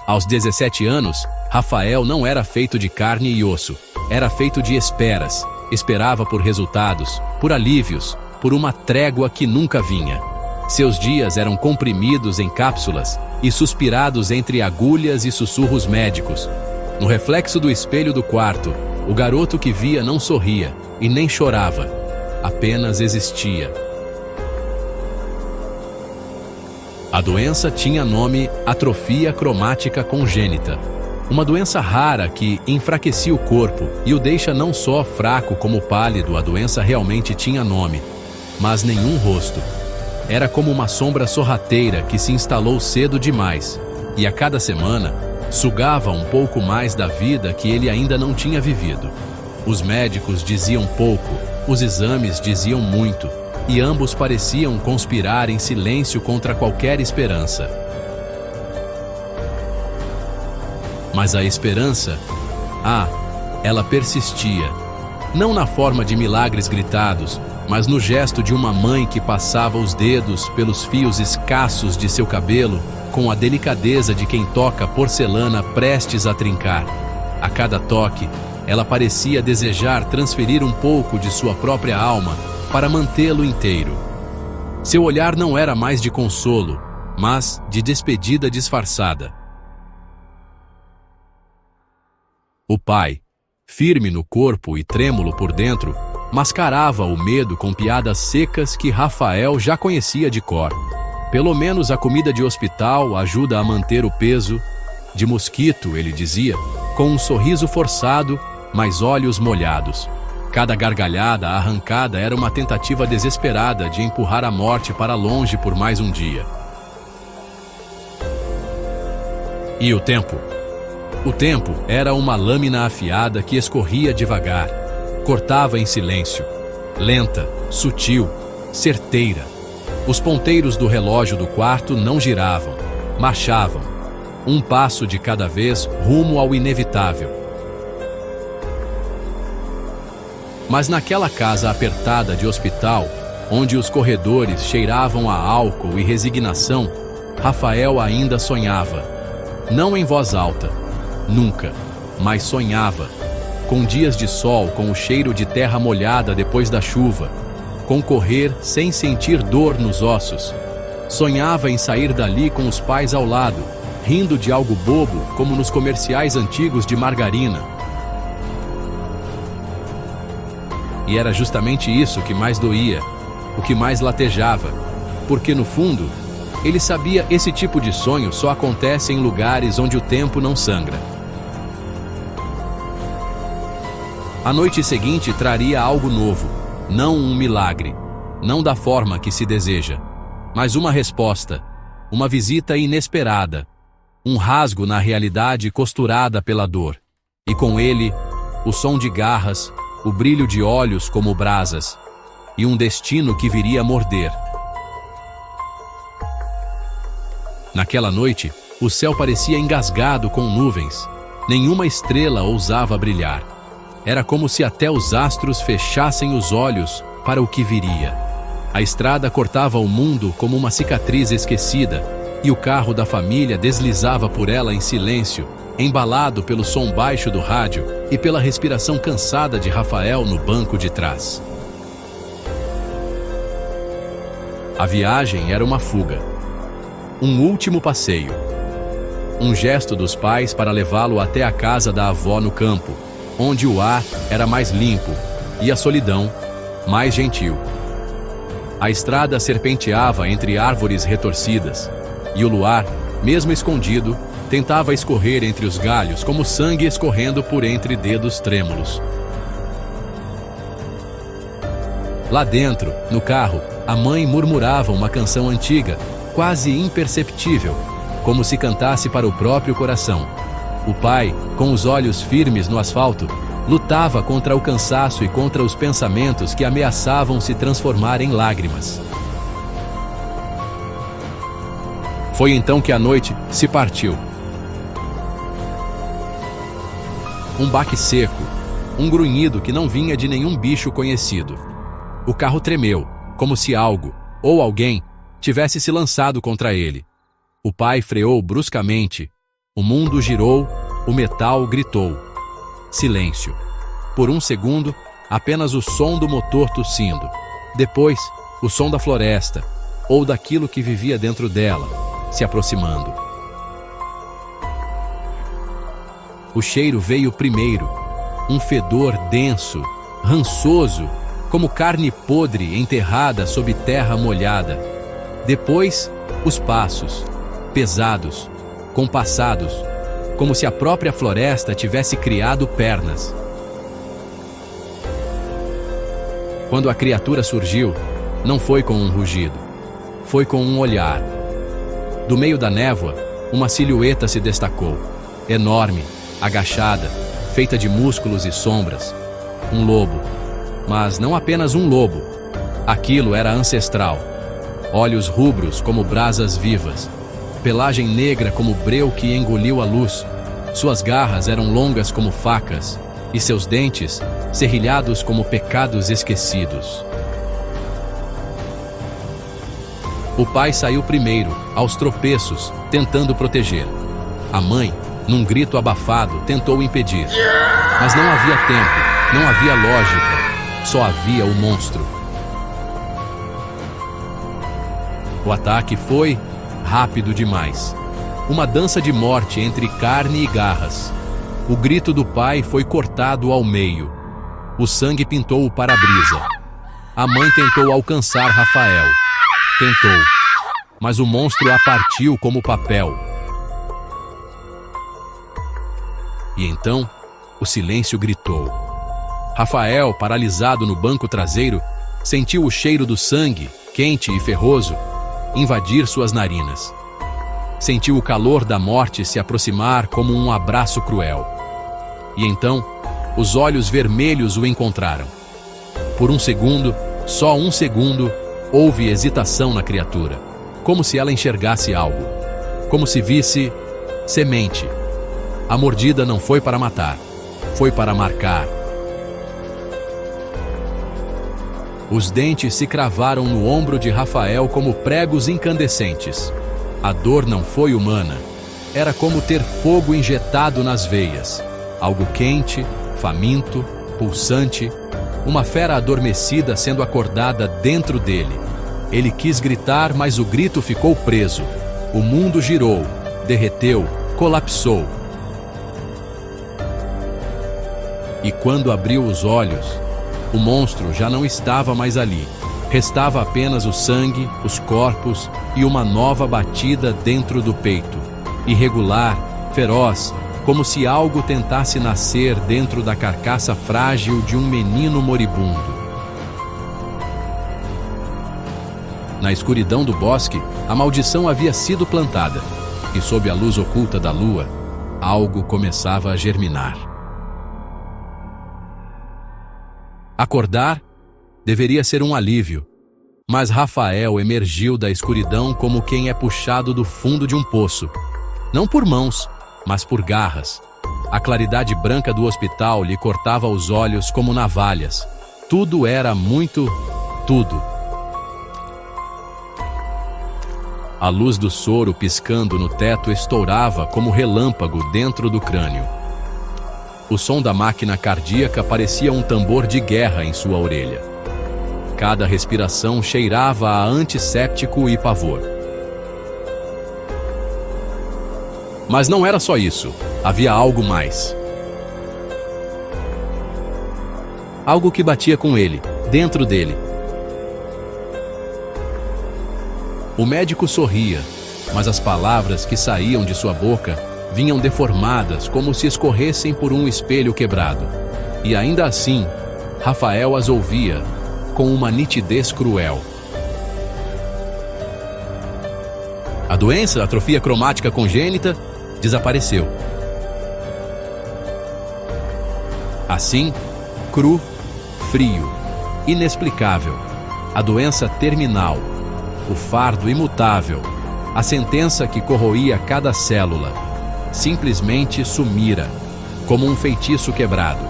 Aos 17 anos, Rafael não era feito de carne e osso. Era feito de esperas. Esperava por resultados, por alívios, por uma trégua que nunca vinha. Seus dias eram comprimidos em cápsulas e suspirados entre agulhas e sussurros médicos. No reflexo do espelho do quarto, o garoto que via não sorria e nem chorava. Apenas existia. A doença tinha nome atrofia cromática congênita. Uma doença rara que enfraquecia o corpo e o deixa não só fraco como pálido. A doença realmente tinha nome, mas nenhum rosto. Era como uma sombra sorrateira que se instalou cedo demais e a cada semana sugava um pouco mais da vida que ele ainda não tinha vivido. Os médicos diziam pouco, os exames diziam muito, e ambos pareciam conspirar em silêncio contra qualquer esperança. Mas a esperança, ela persistia. Não na forma de milagres gritados, mas no gesto de uma mãe que passava os dedos pelos fios escassos de seu cabelo com a delicadeza de quem toca porcelana prestes a trincar. A cada toque, ela parecia desejar transferir um pouco de sua própria alma para mantê-lo inteiro. Seu olhar não era mais de consolo, mas de despedida disfarçada. O pai, firme no corpo e trêmulo por dentro, mascarava o medo com piadas secas que Rafael já conhecia de cor. Pelo menos a comida de hospital ajuda a manter o peso. De mosquito, ele dizia, com um sorriso forçado, mas olhos molhados. Cada gargalhada arrancada era uma tentativa desesperada de empurrar a morte para longe por mais um dia. E o tempo? O tempo era uma lâmina afiada que escorria devagar, cortava em silêncio, lenta, sutil, certeira. Os ponteiros do relógio do quarto não giravam, marchavam, um passo de cada vez rumo ao inevitável. Mas naquela casa apertada de hospital, onde os corredores cheiravam a álcool e resignação, Rafael ainda sonhava. Não em voz alta, nunca, mas sonhava. Com dias de sol, com o cheiro de terra molhada depois da chuva, com correr sem sentir dor nos ossos. Sonhava em sair dali com os pais ao lado, rindo de algo bobo, como nos comerciais antigos de margarina. E era justamente isso que mais doía, o que mais latejava, porque no fundo, ele sabia que esse tipo de sonho só acontece em lugares onde o tempo não sangra. A noite seguinte traria algo novo, não um milagre, não da forma que se deseja, mas uma resposta, uma visita inesperada, um rasgo na realidade costurada pela dor, e com ele, o som de garras, o brilho de olhos como brasas, e um destino que viria a morder. Naquela noite, o céu parecia engasgado com nuvens. Nenhuma estrela ousava brilhar. Era como se até os astros fechassem os olhos para o que viria. A estrada cortava o mundo como uma cicatriz esquecida, e o carro da família deslizava por ela em silêncio, embalado pelo som baixo do rádio e pela respiração cansada de Rafael no banco de trás. A viagem era uma fuga. Um último passeio. Um gesto dos pais para levá-lo até a casa da avó no campo, onde o ar era mais limpo e a solidão mais gentil. A estrada serpenteava entre árvores retorcidas, e o luar, mesmo escondido, tentava escorrer entre os galhos como sangue escorrendo por entre dedos trêmulos. Lá dentro, no carro, a mãe murmurava uma canção antiga, quase imperceptível, como se cantasse para o próprio coração. O pai, com os olhos firmes no asfalto, lutava contra o cansaço e contra os pensamentos que ameaçavam se transformar em lágrimas. Foi então que a noite se partiu. Um baque seco, um grunhido que não vinha de nenhum bicho conhecido. O carro tremeu, como se algo, ou alguém, tivesse se lançado contra ele. O pai freou bruscamente. O mundo girou, o metal gritou. Silêncio. Por um segundo, apenas o som do motor tossindo. Depois, o som da floresta, ou daquilo que vivia dentro dela, se aproximando. O cheiro veio primeiro, um fedor denso, rançoso, como carne podre enterrada sob terra molhada. Depois, os passos, pesados, compassados, como se a própria floresta tivesse criado pernas. Quando a criatura surgiu, não foi com um rugido, foi com um olhar. Do meio da névoa, uma silhueta se destacou, enorme, agachada, feita de músculos e sombras. Um lobo, mas não apenas um lobo. Aquilo era ancestral. Olhos rubros como brasas vivas, pelagem negra como breu que engoliu a luz. Suas garras eram longas como facas, e seus dentes serrilhados como pecados esquecidos. O pai saiu primeiro, aos tropeços, tentando proteger. A mãe, num grito abafado, tentou impedir. Mas não havia tempo, não havia lógica, só havia o monstro. O ataque foi rápido demais. Uma dança de morte entre carne e garras. O grito do pai foi cortado ao meio. O sangue pintou o para-brisa. A mãe tentou alcançar Rafael. Tentou, mas o monstro a partiu como papel. E então, o silêncio gritou. Rafael, paralisado no banco traseiro, sentiu o cheiro do sangue, quente e ferroso, invadir suas narinas. Sentiu o calor da morte se aproximar como um abraço cruel. E então, os olhos vermelhos o encontraram. Por um segundo, só um segundo, houve hesitação na criatura, como se ela enxergasse algo, como se visse semente. A mordida não foi para matar, foi para marcar. Os dentes se cravaram no ombro de Rafael como pregos incandescentes. A dor não foi humana. Era como ter fogo injetado nas veias. Algo quente, faminto, pulsante. Uma fera adormecida sendo acordada dentro dele. Ele quis gritar, mas o grito ficou preso. O mundo girou, derreteu, colapsou. E quando abriu os olhos, o monstro já não estava mais ali. Restava apenas o sangue, os corpos e uma nova batida dentro do peito. Irregular, feroz, como se algo tentasse nascer dentro da carcaça frágil de um menino moribundo. Na escuridão do bosque, a maldição havia sido plantada, e sob a luz oculta da lua, algo começava a germinar. Acordar deveria ser um alívio, mas Rafael emergiu da escuridão como quem é puxado do fundo de um poço, não por mãos, mas por garras. A claridade branca do hospital lhe cortava os olhos como navalhas. Tudo era tudo. A luz do soro piscando no teto estourava como relâmpago dentro do crânio. O som da máquina cardíaca parecia um tambor de guerra em sua orelha. Cada respiração cheirava a antisséptico e pavor. Mas não era só isso. Havia algo mais. Algo que batia com ele, dentro dele. O médico sorria, mas as palavras que saíam de sua boca vinham deformadas como se escorressem por um espelho quebrado. E ainda assim, Rafael as ouvia com uma nitidez cruel. A doença, atrofia cromática congênita, desapareceu. Assim, cru, frio, inexplicável, a doença terminal, o fardo imutável, a sentença que corroía cada célula, simplesmente sumira, como um feitiço quebrado,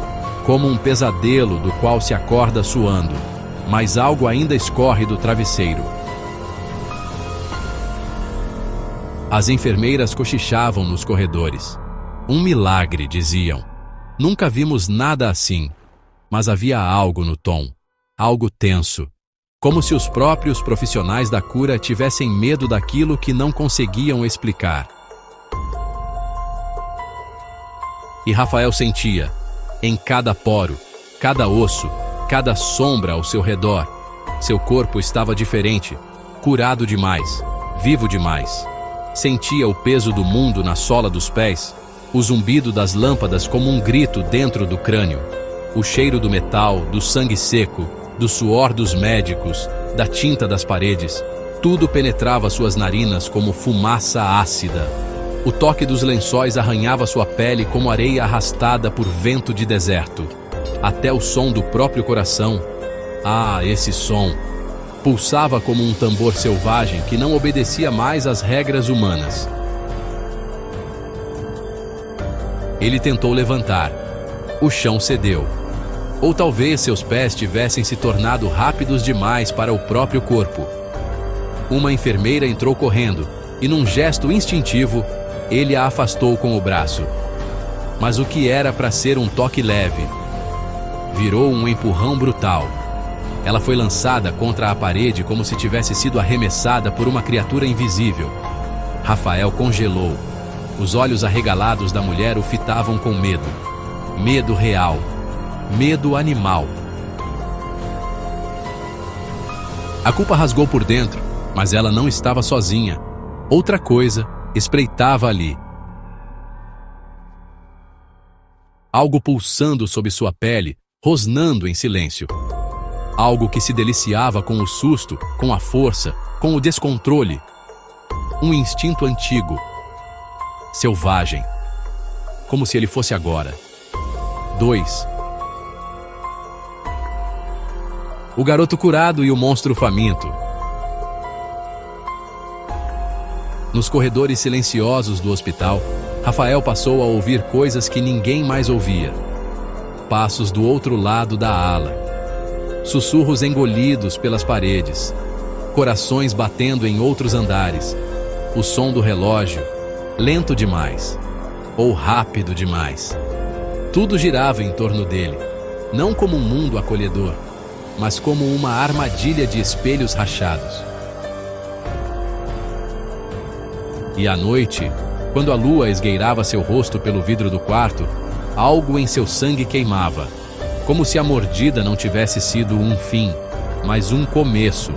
como um pesadelo do qual se acorda suando, mas algo ainda escorre do travesseiro. As enfermeiras cochichavam nos corredores. Um milagre, diziam. Nunca vimos nada assim. Mas havia algo no tom, algo tenso, como se os próprios profissionais da cura tivessem medo daquilo que não conseguiam explicar. E Rafael sentia, em cada poro, cada osso, cada sombra ao seu redor, seu corpo estava diferente, curado demais, vivo demais. Sentia o peso do mundo na sola dos pés, o zumbido das lâmpadas como um grito dentro do crânio, o cheiro do metal, do sangue seco, do suor dos médicos, da tinta das paredes, tudo penetrava suas narinas como fumaça ácida. O toque dos lençóis arranhava sua pele como areia arrastada por vento de deserto. Até o som do próprio coração, esse som, pulsava como um tambor selvagem que não obedecia mais às regras humanas. Ele tentou levantar. O chão cedeu. Ou talvez seus pés tivessem se tornado rápidos demais para o próprio corpo. Uma enfermeira entrou correndo e, num gesto instintivo, ele a afastou com o braço. Mas o que era para ser um toque leve virou um empurrão brutal. Ela foi lançada contra a parede como se tivesse sido arremessada por uma criatura invisível. Rafael congelou. Os olhos arregalados da mulher o fitavam com medo. Medo real. Medo animal. A culpa rasgou por dentro, mas ela não estava sozinha. Outra coisa espreitava ali. Algo pulsando sob sua pele, rosnando em silêncio. Algo que se deliciava com o susto, com a força, com o descontrole. Um instinto antigo, selvagem, como se ele fosse agora. 2. O garoto curado e o monstro faminto. Nos corredores silenciosos do hospital, Rafael passou a ouvir coisas que ninguém mais ouvia. Passos do outro lado da ala. Sussurros engolidos pelas paredes. Corações batendo em outros andares. O som do relógio, lento demais, ou rápido demais. Tudo girava em torno dele, não como um mundo acolhedor, mas como uma armadilha de espelhos rachados. E à noite, quando a lua esgueirava seu rosto pelo vidro do quarto, algo em seu sangue queimava, como se a mordida não tivesse sido um fim, mas um começo.